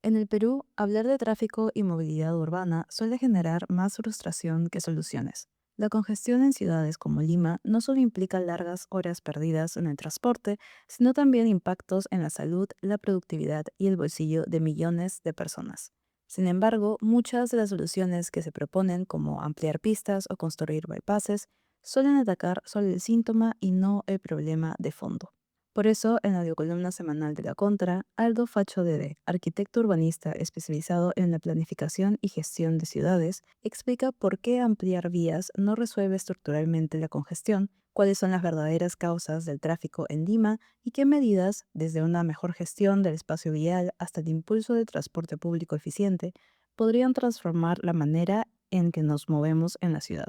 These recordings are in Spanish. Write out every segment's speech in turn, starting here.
En el Perú, hablar de tráfico y movilidad urbana suele generar más frustración que soluciones. La congestión en ciudades como Lima no solo implica largas horas perdidas en el transporte, sino también impactos en la salud, la productividad y el bolsillo de millones de personas. Sin embargo, muchas de las soluciones que se proponen, como ampliar pistas o construir bypasses, suelen atacar solo el síntoma y no el problema de fondo. Por eso, en la audiocolumna semanal de La Contra, Aldo Facho Dede, arquitecto urbanista especializado en la planificación y gestión de ciudades, explica por qué ampliar vías no resuelve estructuralmente la congestión, cuáles son las verdaderas causas del tráfico en Lima y qué medidas, desde una mejor gestión del espacio vial hasta el impulso de transporte público eficiente, podrían transformar la manera en que nos movemos en la ciudad.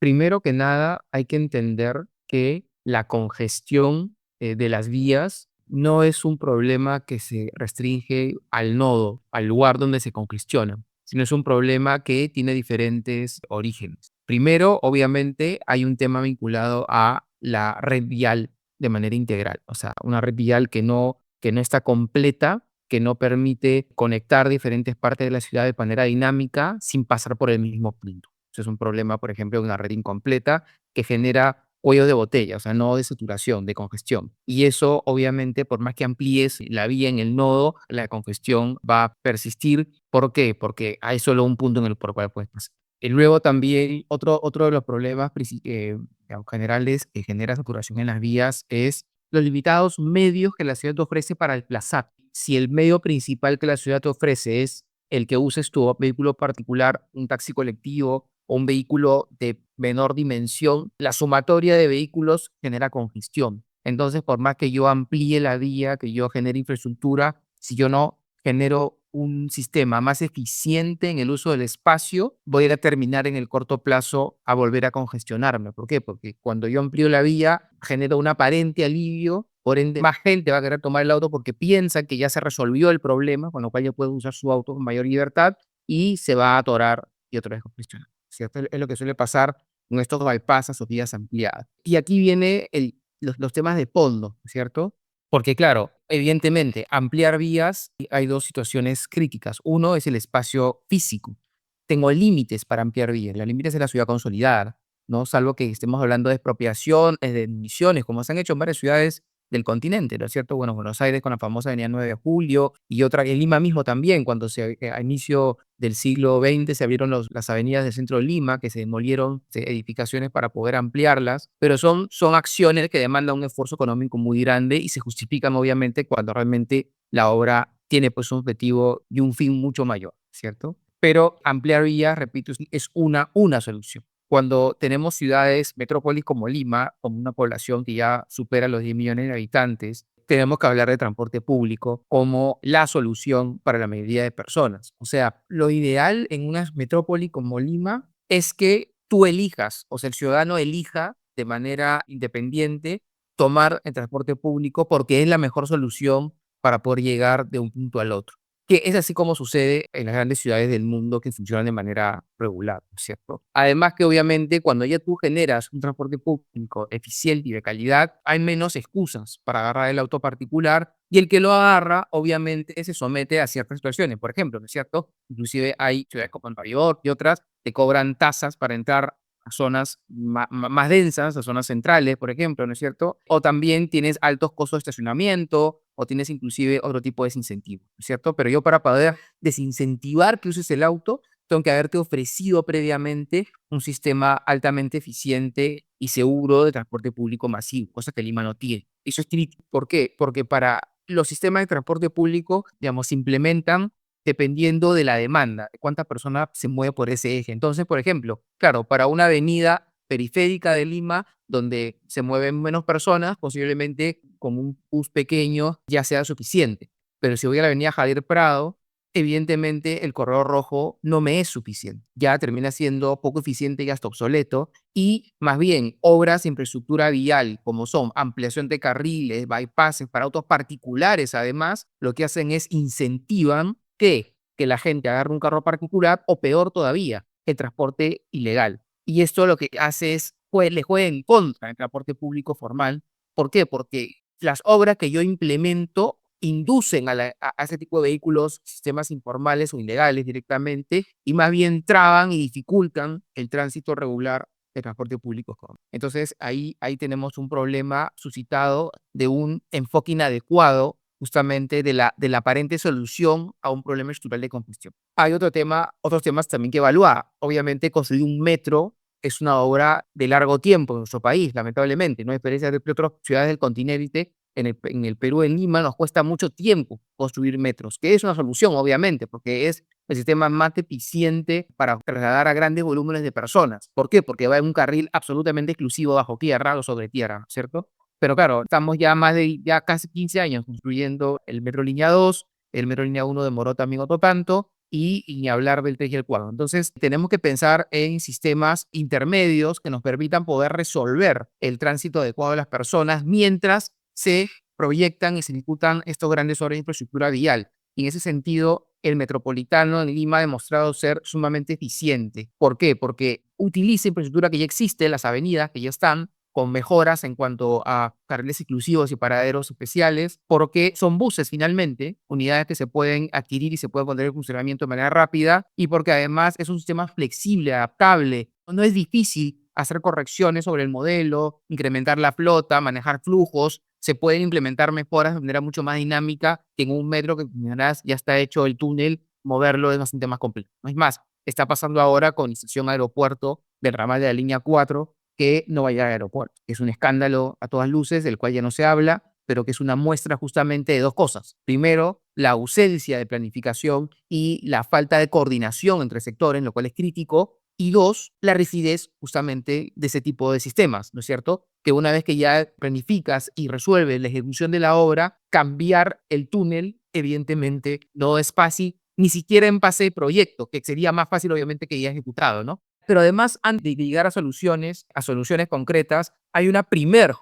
Primero que nada, hay que entender que la congestión de las vías no es un problema que se restringe al nodo, al lugar donde se congestiona, sino es un problema que tiene diferentes orígenes. Primero, obviamente, hay un tema vinculado a la red vial de manera integral, o sea, una red vial que no está completa, que no permite conectar diferentes partes de la ciudad de manera dinámica sin pasar por el mismo punto. Eso es un problema, por ejemplo, de una red incompleta que genera cuellos de botella, o sea, no de saturación, de congestión. Y eso, obviamente, por más que amplíes la vía en el nodo, la congestión va a persistir. ¿Por qué? Porque hay solo un punto por el cual puedes pasar. Y luego también otro de los problemas digamos, generales que genera saturación en las vías es los limitados medios que la ciudad te ofrece para desplazar. Si el medio principal que la ciudad te ofrece es el que uses tu vehículo particular, un taxi colectivo o un vehículo de menor dimensión, la sumatoria de vehículos genera congestión. Entonces, por más que yo amplíe la vía, que yo genere infraestructura, si yo no genero un sistema más eficiente en el uso del espacio, voy a terminar en el corto plazo a volver a congestionarme. ¿Por qué? Porque cuando yo amplío la vía, genero un aparente alivio, por ende, más gente va a querer tomar el auto porque piensa que ya se resolvió el problema, con lo cual ya puede usar su auto con mayor libertad y se va a atorar y otra vez congestionar. ¿Cierto? Es lo que suele pasar con estos bypasses o vías ampliadas. Y aquí viene los temas de fondo, ¿cierto? Porque claro, evidentemente, ampliar vías, hay dos situaciones críticas. Uno es el espacio físico. Tengo límites para ampliar vías. Los límites de la ciudad consolidada, ¿no? Salvo que estemos hablando de expropiación, de emisiones, como se han hecho en varias ciudades del continente, ¿no es cierto? Bueno, Buenos Aires con la famosa Avenida 9 de Julio y otra, en Lima mismo también, cuando a inicio del siglo XX se abrieron las avenidas del centro de Lima, que se demolieron edificaciones para poder ampliarlas, pero son acciones que demandan un esfuerzo económico muy grande y se justifican obviamente cuando realmente la obra tiene pues un objetivo y un fin mucho mayor, ¿cierto? Pero ampliar vías, repito, es una solución. Cuando tenemos ciudades, metrópolis como Lima, con una población que ya supera los 10 millones de habitantes, tenemos que hablar de transporte público como la solución para la mayoría de personas. O sea, lo ideal en una metrópoli como Lima es que tú elijas, o sea, el ciudadano elija de manera independiente tomar el transporte público porque es la mejor solución para poder llegar de un punto al otro, que es así como sucede en las grandes ciudades del mundo que funcionan de manera regular, ¿cierto? Además que obviamente cuando ya tú generas un transporte público eficiente y de calidad, hay menos excusas para agarrar el auto particular y el que lo agarra obviamente se somete a ciertas situaciones. Por ejemplo, ¿no es cierto? Inclusive hay ciudades como Nueva York y otras que cobran tasas para entrar a zonas más densas, a zonas centrales, por ejemplo, ¿no es cierto? O también tienes altos costos de estacionamiento o tienes inclusive otro tipo de desincentivo, ¿no es cierto? Pero yo para poder desincentivar que uses el auto, tengo que haberte ofrecido previamente un sistema altamente eficiente y seguro de transporte público masivo, cosa que Lima no tiene. Eso es crítico. ¿Por qué? Porque para los sistemas de transporte público, digamos, se implementan dependiendo de la demanda, de cuántas personas se mueve por ese eje. Entonces, por ejemplo, claro, para una avenida periférica de Lima, donde se mueven menos personas, posiblemente con un bus pequeño ya sea suficiente. Pero si voy a la avenida Javier Prado, evidentemente el corredor rojo no me es suficiente. Ya termina siendo poco eficiente y hasta obsoleto. Y más bien, obras de infraestructura vial, como son ampliación de carriles, bypasses para autos particulares, además, lo que hacen es incentivan que la gente agarre un carro particular o peor todavía, el transporte ilegal. Y esto lo que hace es le juega en contra el transporte público formal. ¿Por qué? Porque las obras que yo implemento inducen a ese tipo de vehículos, sistemas informales o ilegales directamente, y más bien traban y dificultan el tránsito regular de transporte público. Entonces, ahí tenemos un problema suscitado de un enfoque inadecuado justamente de la aparente solución a un problema estructural de congestión. Hay otros temas también que evaluar. Obviamente, construir un metro es una obra de largo tiempo en nuestro país, lamentablemente. No hay experiencia de otras ciudades del continente. En el Perú, en Lima, nos cuesta mucho tiempo construir metros, que es una solución, obviamente, porque es el sistema más eficiente para trasladar a grandes volúmenes de personas. ¿Por qué? Porque va en un carril absolutamente exclusivo bajo tierra o sobre tierra, ¿cierto? Pero claro, estamos ya casi 15 años construyendo el Metro Línea 2, el Metro Línea 1 demoró también otro tanto, y ni hablar del 3 y el 4. Entonces, tenemos que pensar en sistemas intermedios que nos permitan poder resolver el tránsito adecuado de las personas mientras se proyectan y se ejecutan estos grandes obras de infraestructura vial. Y en ese sentido, el metropolitano en Lima ha demostrado ser sumamente eficiente. ¿Por qué? Porque utiliza infraestructura que ya existe, las avenidas que ya están, con mejoras en cuanto a carriles exclusivos y paraderos especiales, porque son buses finalmente, unidades que se pueden adquirir y se pueden poner en funcionamiento de manera rápida, y porque además es un sistema flexible, adaptable. No es difícil hacer correcciones sobre el modelo, incrementar la flota, manejar flujos. Se pueden implementar mejoras de manera mucho más dinámica que en un metro que ya está hecho el túnel, moverlo es bastante más complejo. No es más, está pasando ahora con estación aeropuerto del ramal de la línea 4, que no va a llegar al aeropuerto. Es un escándalo a todas luces, del cual ya no se habla, pero que es una muestra justamente de dos cosas. Primero, la ausencia de planificación y la falta de coordinación entre sectores, lo cual es crítico. Y dos, la rigidez justamente de ese tipo de sistemas, ¿no es cierto? Que una vez que ya planificas y resuelves la ejecución de la obra, cambiar el túnel, evidentemente, no es fácil, ni siquiera en fase de proyecto, que sería más fácil, obviamente, que ya ejecutado, ¿no? Pero además, antes de llegar a soluciones concretas, hay una primer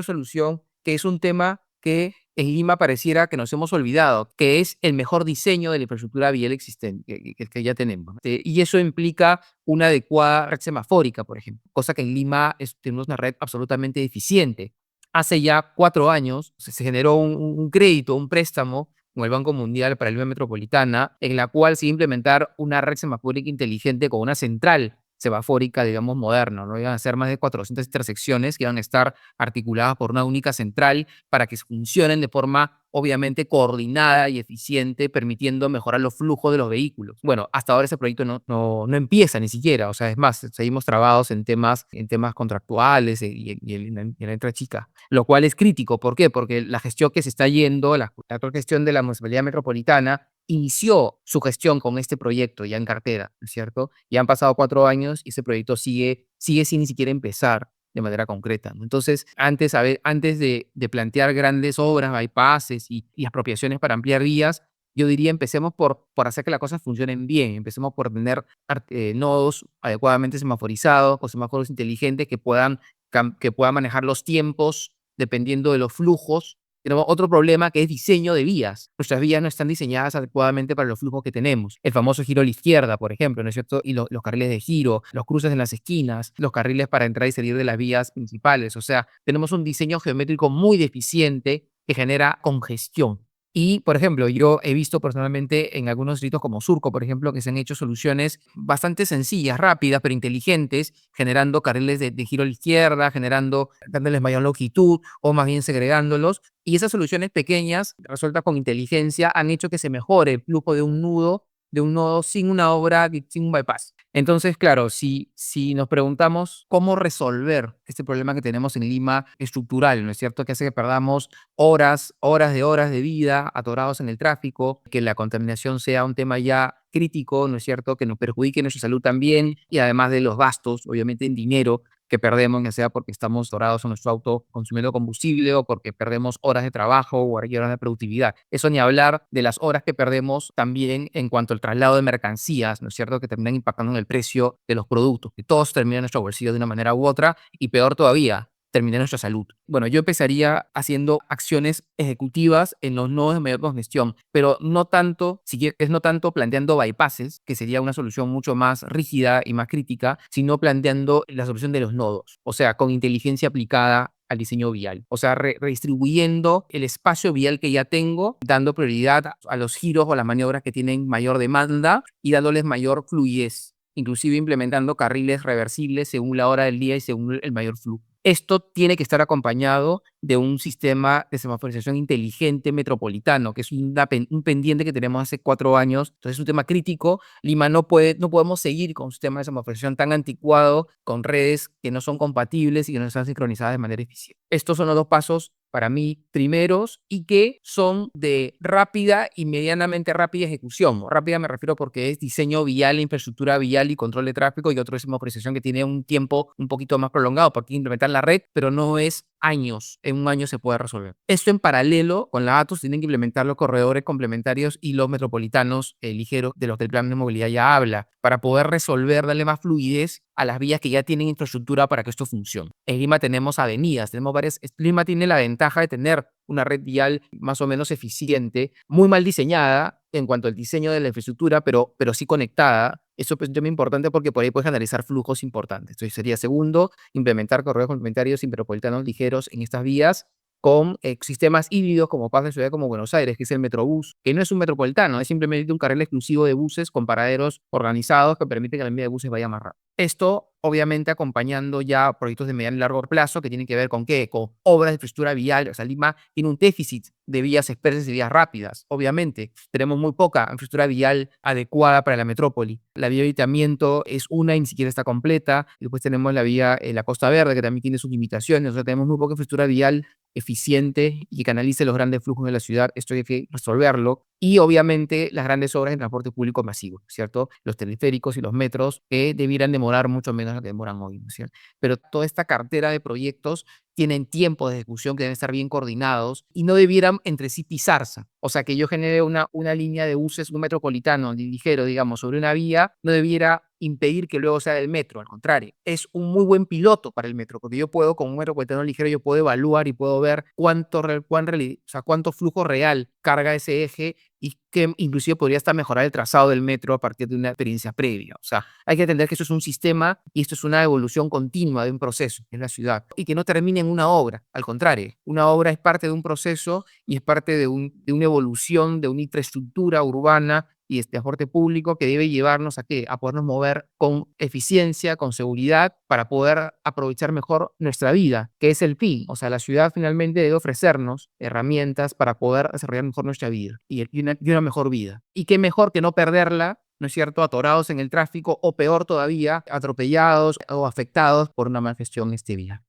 solución, que es un tema que en Lima pareciera que nos hemos olvidado, que es el mejor diseño de la infraestructura vial existente, que ya tenemos. Y eso implica una adecuada red semafórica, por ejemplo, cosa que en Lima tenemos una red absolutamente deficiente. Hace ya 4 años se generó un crédito, un préstamo con el Banco Mundial para el Lima Metropolitana, en la cual se iba a implementar una red semafórica inteligente con una central semafórica, digamos, moderna, ¿no? Iban a ser más de 400 intersecciones que iban a estar articuladas por una única central para que funcionen de forma obviamente coordinada y eficiente, permitiendo mejorar los flujos de los vehículos. Bueno, hasta ahora ese proyecto no empieza ni siquiera, o sea, es más, seguimos trabados en temas contractuales y en la letra chica, lo cual es crítico. ¿Por qué? Porque la gestión que se está yendo, la actual gestión de la Municipalidad Metropolitana, inició su gestión con este proyecto ya en cartera, ¿no es cierto? Ya han pasado 4 años y ese proyecto sigue sin ni siquiera empezar de manera concreta, ¿no? Entonces, antes de plantear grandes obras, bypasses y apropiaciones para ampliar vías, yo diría empecemos por hacer que las cosas funcionen bien. Empecemos por tener nodos adecuadamente semaforizados, con semáforos inteligentes que puedan manejar los tiempos dependiendo de los flujos. Tenemos otro problema, que es diseño de vías. Nuestras vías no están diseñadas adecuadamente para los flujos que tenemos. El famoso giro a la izquierda, por ejemplo, ¿no es cierto? Y los carriles de giro, los cruces en las esquinas, los carriles para entrar y salir de las vías principales. O sea, tenemos un diseño geométrico muy deficiente que genera congestión. Y, por ejemplo, yo he visto personalmente en algunos distritos como Surco, por ejemplo, que se han hecho soluciones bastante sencillas, rápidas, pero inteligentes, generando carriles de giro a la izquierda, dándoles mayor longitud o más bien segregándolos. Y esas soluciones pequeñas, resueltas con inteligencia, han hecho que se mejore el flujo de un nodo sin una obra, sin un bypass. Entonces, claro, si nos preguntamos cómo resolver este problema que tenemos en Lima estructural, ¿no es cierto? Que hace que perdamos horas de vida atorados en el tráfico, que la contaminación sea un tema ya crítico, ¿no es cierto? Que nos perjudique nuestra salud también, y además de los gastos, obviamente en dinero, que perdemos, ya sea porque estamos atorados en nuestro auto consumiendo combustible o porque perdemos horas de trabajo o horas de productividad. Eso ni hablar de las horas que perdemos también en cuanto al traslado de mercancías, ¿no es cierto? Que terminan impactando en el precio de los productos, que todos terminan en nuestro bolsillo de una manera u otra, y peor todavía, terminar nuestra salud. Bueno, yo empezaría haciendo acciones ejecutivas en los nodos de mayor congestión, pero no tanto, si es no tanto planteando bypasses, que sería una solución mucho más rígida y más crítica, sino planteando la solución de los nodos, o sea, con inteligencia aplicada al diseño vial. O sea, redistribuyendo el espacio vial que ya tengo, dando prioridad a los giros o las maniobras que tienen mayor demanda y dándoles mayor fluidez, inclusive implementando carriles reversibles según la hora del día y según el mayor flujo. Esto tiene que estar acompañado de un sistema de semaforización inteligente metropolitano, que es un pendiente que tenemos hace 4 años. Entonces es un tema crítico. Lima no podemos seguir con un sistema de semaforización tan anticuado, con redes que no son compatibles y que no están sincronizadas de manera eficiente. Estos son los dos pasos para mí primeros y que son de rápida y medianamente rápida ejecución. Rápida me refiero porque es diseño vial, infraestructura vial y control de tráfico, y otro es semaforización que tiene un tiempo un poquito más prolongado porque hay que implementar la red, pero no es años. En un año se puede resolver. Esto en paralelo con la ATUS tienen que implementar los corredores complementarios y los metropolitanos ligeros de los que el plan de movilidad ya habla, para poder resolver, darle más fluidez a las vías que ya tienen infraestructura para que esto funcione. En Lima tenemos avenidas, tenemos varias. Lima tiene la ventaja de tener una red vial más o menos eficiente, muy mal diseñada en cuanto al diseño de la infraestructura, pero sí conectada. Eso es un tema importante porque por ahí puedes analizar flujos importantes. Entonces sería segundo, implementar corredores complementarios y metropolitanos ligeros en estas vías con sistemas híbridos como pasa en ciudades como Buenos Aires, que es el Metrobús, que no es un metropolitano, es simplemente un carril exclusivo de buses con paraderos organizados que permiten que la línea de buses vaya más rápido. Esto, obviamente, acompañando ya proyectos de mediano y largo plazo que tienen que ver con ¿qué? Con obras de infraestructura vial. O sea, Lima tiene un déficit de vías expresas y vías rápidas. Obviamente, tenemos muy poca infraestructura vial adecuada para la metrópoli. La vía de habitamiento es una y ni siquiera está completa. Después tenemos la vía, la Costa Verde, que también tiene sus limitaciones. O sea, tenemos muy poca infraestructura vial eficiente y que canalice los grandes flujos de la ciudad. Esto hay que resolverlo. Y obviamente las grandes obras de transporte público masivo, ¿cierto? Los teleféricos y los metros que debieran demorar mucho menos de lo que demoran hoy, ¿no es cierto? Pero toda esta cartera de proyectos tienen tiempo de ejecución que deben estar bien coordinados y no debieran entre sí pisarse. O sea, que yo genere una línea de buses, un metropolitano ligero, digamos, sobre una vía, no debiera impedir que luego sea del metro. Al contrario, es un muy buen piloto para el metro, porque yo puedo, con un metropolitano ligero, yo puedo evaluar y puedo ver cuánto flujo real carga ese eje, y que inclusive podría hasta mejorar el trazado del metro a partir de una experiencia previa. O sea, hay que entender que eso es un sistema y esto es una evolución continua de un proceso en la ciudad y que no termina en una obra. Al contrario, una obra es parte de un proceso y es parte de una evolución de una infraestructura urbana y este transporte público que debe llevarnos a qué, a podernos mover con eficiencia, con seguridad, para poder aprovechar mejor nuestra vida, que es el fin. O sea, la ciudad finalmente debe ofrecernos herramientas para poder desarrollar mejor nuestra vida y una mejor vida. Y qué mejor que no perderla, ¿no es cierto?, atorados en el tráfico o peor todavía, atropellados o afectados por una mal gestión vía.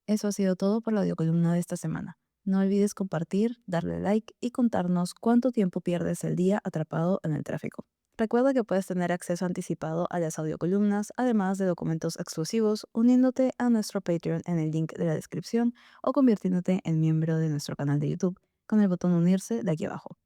Eso ha sido todo por la audiocolumna de esta semana. No olvides compartir, darle like y contarnos cuánto tiempo pierdes el día atrapado en el tráfico. Recuerda que puedes tener acceso anticipado a las audiocolumnas, además de documentos exclusivos, uniéndote a nuestro Patreon en el link de la descripción o convirtiéndote en miembro de nuestro canal de YouTube con el botón unirse de aquí abajo.